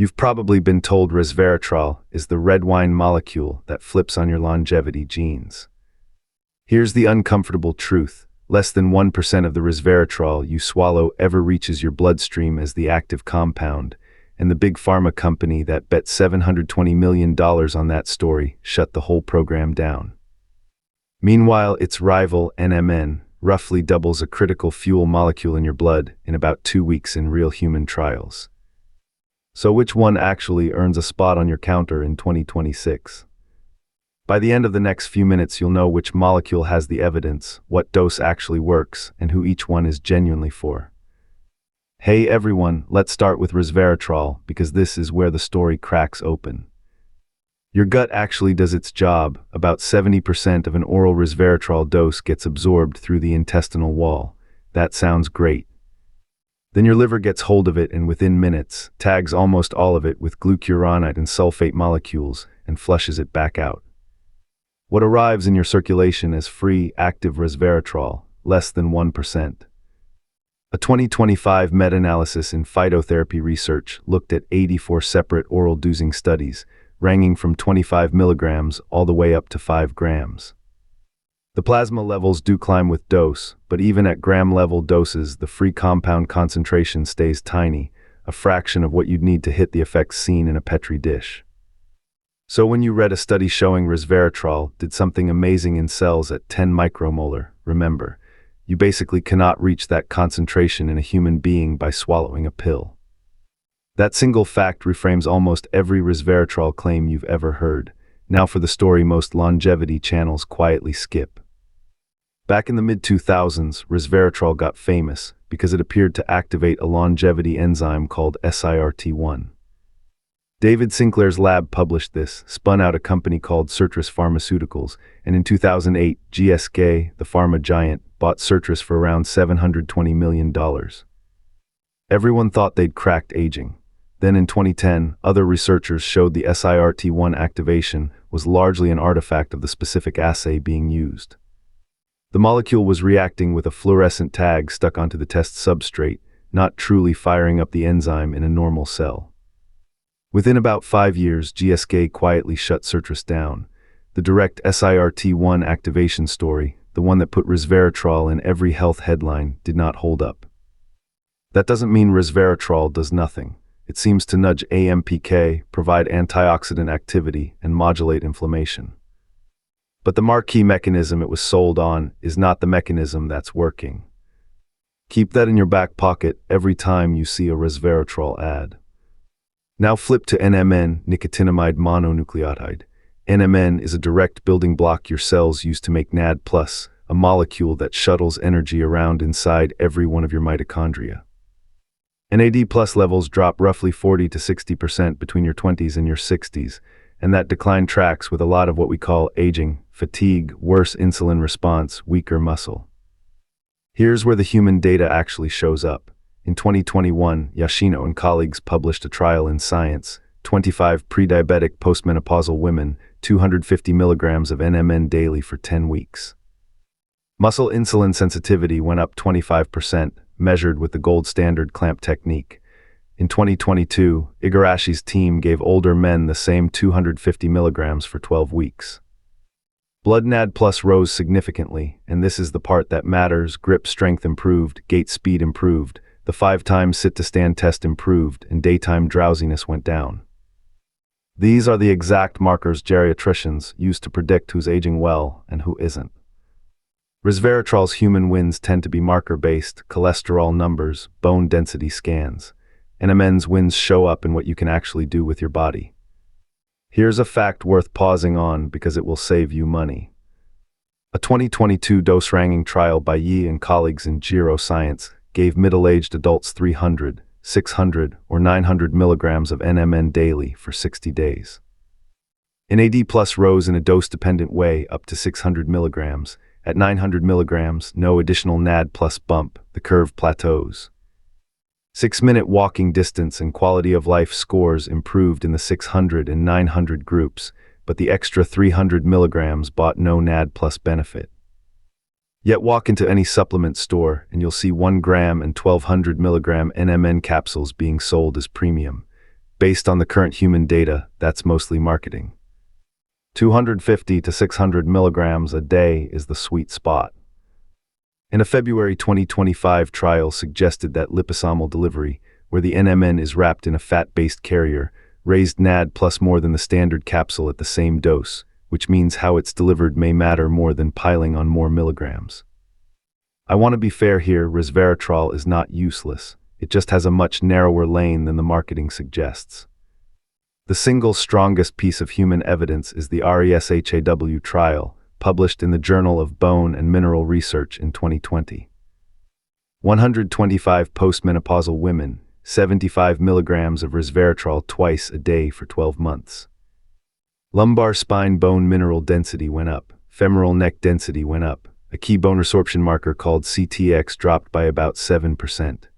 You've probably been told resveratrol is the red wine molecule that flips on your longevity genes. Here's the uncomfortable truth. Less than 1% of the resveratrol you swallow ever reaches your bloodstream as the active compound, and the big pharma company that bet $720 million on that story shut the whole program down. Meanwhile, its rival, NMN, roughly doubles a critical fuel molecule in your blood in about 2 weeks in real human trials. So which one actually earns a spot on your counter in 2026? By the end of the next few minutes, you'll know which molecule has the evidence, what dose actually works, and who each one is genuinely for. Hey everyone, let's start with resveratrol, because this is where the story cracks open. Your gut actually does its job. About 70% of an oral resveratrol dose gets absorbed through the intestinal wall. That sounds great. Then your liver gets hold of it and within minutes, tags almost all of it with glucuronide and sulfate molecules and flushes it back out. What arrives in your circulation as free, active resveratrol, less than 1%. A 2025 meta-analysis in phytotherapy research looked at 84 separate oral dosing studies, ranging from 25 milligrams all the way up to 5 grams. The plasma levels do climb with dose, but even at gram-level doses, the free compound concentration stays tiny, a fraction of what you'd need to hit the effects seen in a Petri dish. So when you read a study showing resveratrol did something amazing in cells at 10 micromolar, remember, you basically cannot reach that concentration in a human being by swallowing a pill. That single fact reframes almost every resveratrol claim you've ever heard. Now for the story most longevity channels quietly skip. Back in the mid-2000s, resveratrol got famous because it appeared to activate a longevity enzyme called SIRT1. David Sinclair's lab published this, spun out a company called Certris Pharmaceuticals, and in 2008, GSK, the pharma giant, bought Certris for around $720 million. Everyone thought they'd cracked aging. Then in 2010, other researchers showed the SIRT1 activation was largely an artifact of the specific assay being used. The molecule was reacting with a fluorescent tag stuck onto the test substrate, not truly firing up the enzyme in a normal cell. Within about 5 years, GSK quietly shut Certris down. The direct SIRT1 activation story, the one that put resveratrol in every health headline, did not hold up. That doesn't mean resveratrol does nothing. It seems to nudge AMPK, provide antioxidant activity, and modulate inflammation. But the marquee mechanism it was sold on is not the mechanism that's working. Keep that in your back pocket every time you see a resveratrol ad. Now flip to NMN, nicotinamide mononucleotide. NMN is a direct building block your cells use to make NAD+, a molecule that shuttles energy around inside every one of your mitochondria. NAD+ levels drop roughly 40 to 60% between your 20s and your 60s, and that decline tracks with a lot of what we call aging, fatigue, worse insulin response, weaker muscle. Here's where the human data actually shows up. In 2021, Yoshino and colleagues published a trial in Science, 25 pre-diabetic postmenopausal women, 250 milligrams of NMN daily for 10 weeks. Muscle insulin sensitivity went up 25%, measured with the gold standard clamp technique. In 2022, Igarashi's team gave older men the same 250 milligrams for 12 weeks. Blood NAD+ rose significantly, and this is the part that matters. Grip strength improved, gait speed improved, the 5-time sit-to-stand test improved, and daytime drowsiness went down. These are the exact markers geriatricians use to predict who's aging well and who isn't. Resveratrol's human wins tend to be marker-based, cholesterol numbers, bone density scans. NMN's wins show up in what you can actually do with your body. Here's a fact worth pausing on because it will save you money. A 2022 dose-ranging trial by Yi and colleagues in Giro Science gave middle-aged adults 300, 600, or 900 milligrams of NMN daily for 60 days. NAD+ rose in a dose-dependent way up to 600 milligrams. At 900 milligrams, no additional NAD+ bump, the curve plateaus. 6-minute walking distance and quality of life scores improved in the 600 and 900 groups, but the extra 300 milligrams brought no NAD+ benefit. Yet walk into any supplement store and you'll see 1 gram and 1200 milligram NMN capsules being sold as premium. based on the current human data, that's mostly marketing. 250 to 600 milligrams a day is the sweet spot. In a February 2025 trial suggested that liposomal delivery, where the NMN is wrapped in a fat-based carrier, raised NAD plus more than the standard capsule at the same dose, which means how it's delivered may matter more than piling on more milligrams. I want to be fair here, resveratrol is not useless. It just has a much narrower lane than the marketing suggests. The single strongest piece of human evidence is the RESVERATROL trial, published in the Journal of Bone and Mineral Research in 2020. 125 postmenopausal women, 75 milligrams of resveratrol twice a day for 12 months. Lumbar spine bone mineral density went up, femoral neck density went up, a key bone resorption marker called CTX dropped by about 7%.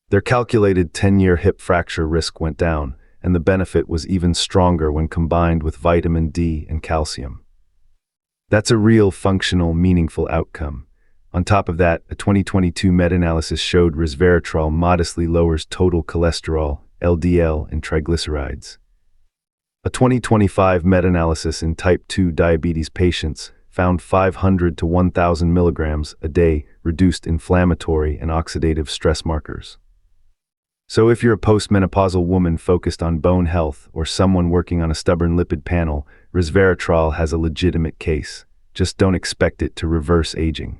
Their calculated 10-year hip fracture risk went down, and the benefit was even stronger when combined with vitamin D and calcium. That's a real functional, meaningful outcome. On top of that, a 2022 meta-analysis showed resveratrol modestly lowers total cholesterol, LDL, and triglycerides. A 2025 meta-analysis in type 2 diabetes patients found 500 to 1,000 milligrams a day reduced inflammatory and oxidative stress markers. So if you're a postmenopausal woman focused on bone health or someone working on a stubborn lipid panel, resveratrol has a legitimate case. Just don't expect it to reverse aging.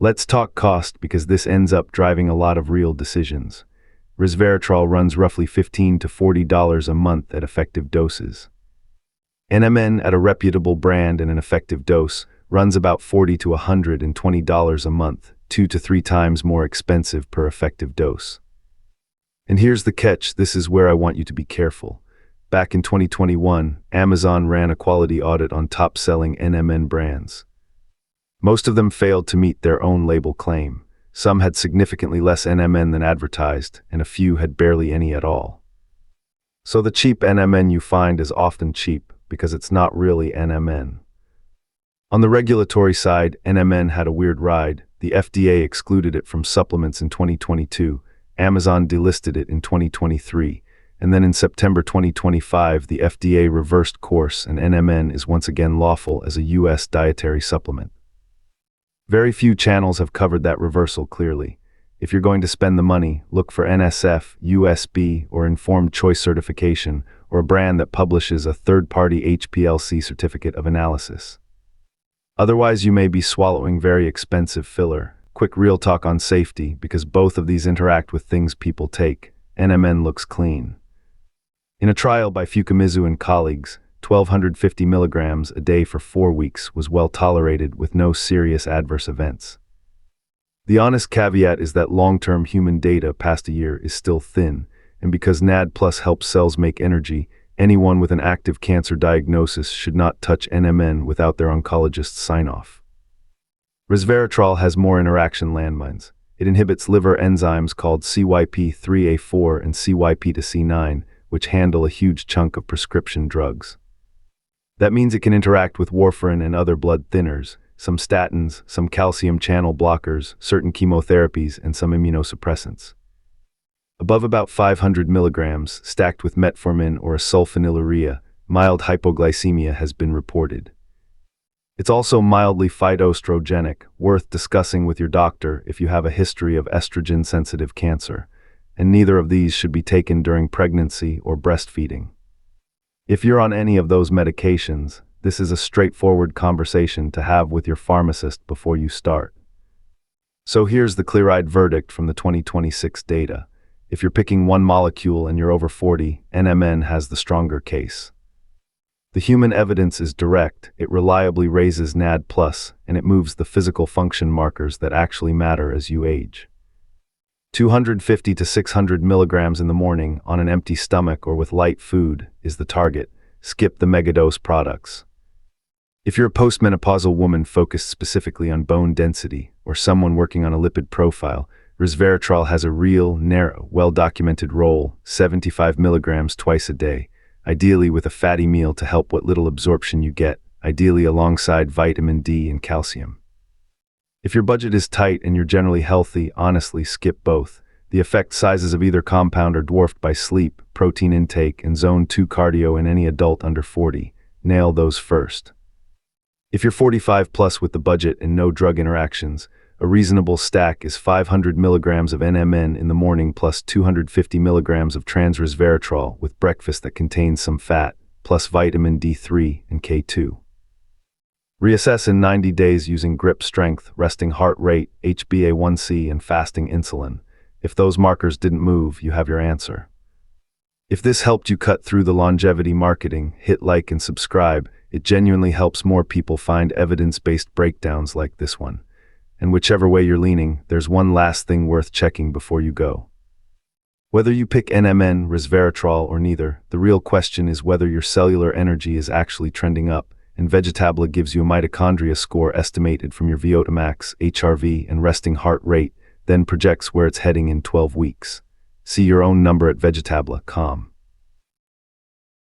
Let's talk cost, because this ends up driving a lot of real decisions. Resveratrol runs roughly $15 to $40 a month at effective doses. NMN, at a reputable brand and an effective dose, runs about $40 to $120 a month, 2 to 3 times more expensive per effective dose. And here's the catch, this is where I want you to be careful. Back in 2021, Amazon ran a quality audit on top-selling NMN brands. Most of them failed to meet their own label claim. Some had significantly less NMN than advertised, and a few had barely any at all. So the cheap NMN you find is often cheap because it's not really NMN. On the regulatory side, NMN had a weird ride. The FDA excluded it from supplements in 2022. Amazon delisted it in 2023, and then in September 2025, the FDA reversed course and NMN is once again lawful as a U.S. dietary supplement. Very few channels have covered that reversal clearly. If you're going to spend the money, look for NSF, USB, or Informed Choice certification, or a brand that publishes a third-party HPLC certificate of analysis. Otherwise, you may be swallowing very expensive filler. Quick real talk on safety, because both of these interact with things people take. NMN looks clean. In a trial by Fukamizu and colleagues, 1,250 milligrams a day for 4 weeks was well tolerated with no serious adverse events. The honest caveat is that long-term human data past a year is still thin, and because NAD Plus helps cells make energy, anyone with an active cancer diagnosis should not touch NMN without their oncologist's sign-off. Resveratrol has more interaction landmines. It inhibits liver enzymes called CYP3A4 and CYP2C9, which handle a huge chunk of prescription drugs. That means it can interact with warfarin and other blood thinners, some statins, some calcium channel blockers, certain chemotherapies, and some immunosuppressants. Above about 500 milligrams, stacked with metformin or a sulfonylurea, mild hypoglycemia has been reported. It's also mildly phytoestrogenic, worth discussing with your doctor if you have a history of estrogen-sensitive cancer, and neither of these should be taken during pregnancy or breastfeeding. If you're on any of those medications, this is a straightforward conversation to have with your pharmacist before you start. So here's the clear-eyed verdict from the 2026 data. If you're picking one molecule and you're over 40, NMN has the stronger case. The human evidence is direct, it reliably raises NAD+, and it moves the physical function markers that actually matter as you age. 250 to 600 milligrams in the morning on an empty stomach or with light food is the target. Skip the megadose products. If you're a postmenopausal woman focused specifically on bone density or someone working on a lipid profile, resveratrol has a real, narrow, well-documented role, 75 milligrams twice a day, ideally with a fatty meal to help what little absorption you get, ideally alongside vitamin D and calcium. If your budget is tight and you're generally healthy, honestly skip both. The effect sizes of either compound are dwarfed by sleep, protein intake, and zone 2 cardio in any adult under 40. Nail those first. If you're 45 plus with the budget and no drug interactions, a reasonable stack is 500 milligrams of NMN in the morning plus 250 milligrams of resveratrol with breakfast that contains some fat, plus vitamin D3 and K2. Reassess in 90 days using grip strength, resting heart rate, HbA1c, and fasting insulin. If those markers didn't move, you have your answer. If this helped you cut through the longevity marketing, hit like and subscribe. It genuinely helps more people find evidence-based breakdowns like this one. And whichever way you're leaning, there's one last thing worth checking before you go. Whether you pick NMN, resveratrol, or neither, the real question is whether your cellular energy is actually trending up, and Vegetabla gives you a mitochondria score estimated from your VO2 max, HRV, and resting heart rate, then projects where it's heading in 12 weeks. See your own number at vegetabla.com.